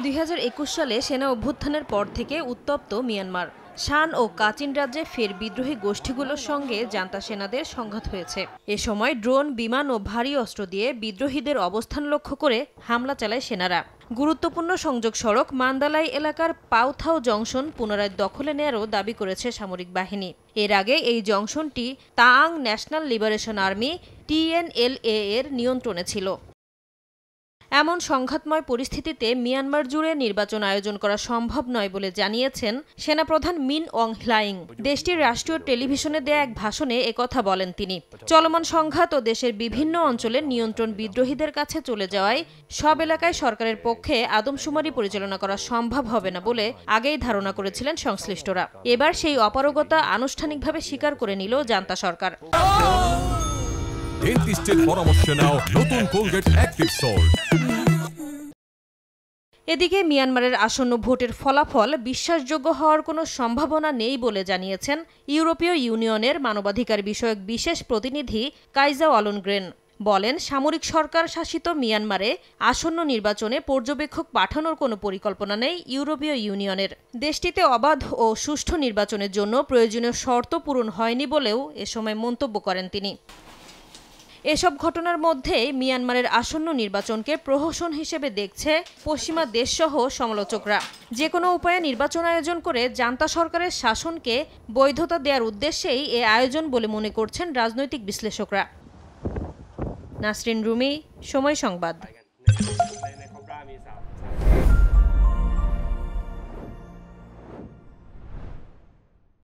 2021 সালে সেনা অভ্যুত্থানের পর থেকে উত্তপ্ত মিয়ানমার। শান ও কাচিন রাজ্যে ফের বিদ্রোহী গোষ্ঠীগুলোর সঙ্গে জান্তা সেনাদের সংঘাত হয়েছে। এ সময় ড্রোন, বিমান ও ভারী অস্ত্র দিয়ে বিদ্রোহীদের অবস্থান লক্ষ্য করে হামলা চালায় সেনারা। গুরুত্বপূর্ণ সংযোগ সড়ক মান্দালাই এলাকার পাউথাও জংশন পুনরায় দখলে নেয়ারও দাবি করেছে সামরিক বাহিনী। এর আগে এই জংশনটি Ta'ang national liberation army TNLA এর নিয়ন্ত্রণে ছিল। এমন সংঘাতময় পরিস্থিতিতে মিয়ানমার জুড়ে নির্বাচন আয়োজন করা সম্ভব নয় বলে জানিয়েছেন সেনাপ্রধান মিন অং হ্লাইং। দেশটির রাষ্ট্রীয় টেলিভিশনে দেয়া এক ভাষণে একথা বলেন তিনি। চলমান সংঘাত ও দেশের বিভিন্ন অঞ্চলের নিয়ন্ত্রণ বিদ্রোহীদের কাছে চলে যাওয়ায় সব এলাকায় সরকারের পক্ষে আদমশুমারি পরিচালনা করা সম্ভব হবে না বলে আগেই ধারণা করেছিলেন সংশ্লিষ্টরা। এবার সেই অপারগতা আনুষ্ঠানিকভাবে স্বীকার করে নিল জান্তা সরকার। ডেন্টিস্টের পরামর্শ নাও নতুন কোলগেট অ্যাক্টিভ সল্ট। এদিকে মিয়ানমারের আসন্ন ভোটের ফলাফল বিশ্বাসযোগ্য হওয়ার কোনো সম্ভাবনা নেই বলে জানিয়েছেন ইউরোপীয় ইউনিয়নের মানবাধিকার বিষয়ক বিশেষ প্রতিনিধি কাইজা ওয়ালনগ্রেন। বলেন, সামরিক সরকার শাসিত মিয়ানমারে আসন্ন নির্বাচনে পর্যবেক্ষক পাঠানোর কোনো পরিকল্পনা নেই ইউরোপীয় ইউনিয়নের। দেশটিতে অবাধ ও সুষ্ঠু নির্বাচনের জন্য প্রয়োজনীয় শর্ত পূরণ হয়নি বলেও এ সময় মন্তব্য করেন তিনি। এসব ঘটনার মধ্যে মিয়ানমারের আসন্ন নির্বাচনকে প্রহসন হিসেবে দেখছে পশ্চিমা দেশসহ সমালোচকরা। যে কোনো উপায়ে নির্বাচন আয়োজন করে জান্তা সরকারের শাসনকে বৈধতা দেওয়ার উদ্দেশ্যেই এ আয়োজন বলে মনে করছেন রাজনৈতিক বিশ্লেষকরা। নাসরিন রুমি, সময় সংবাদ।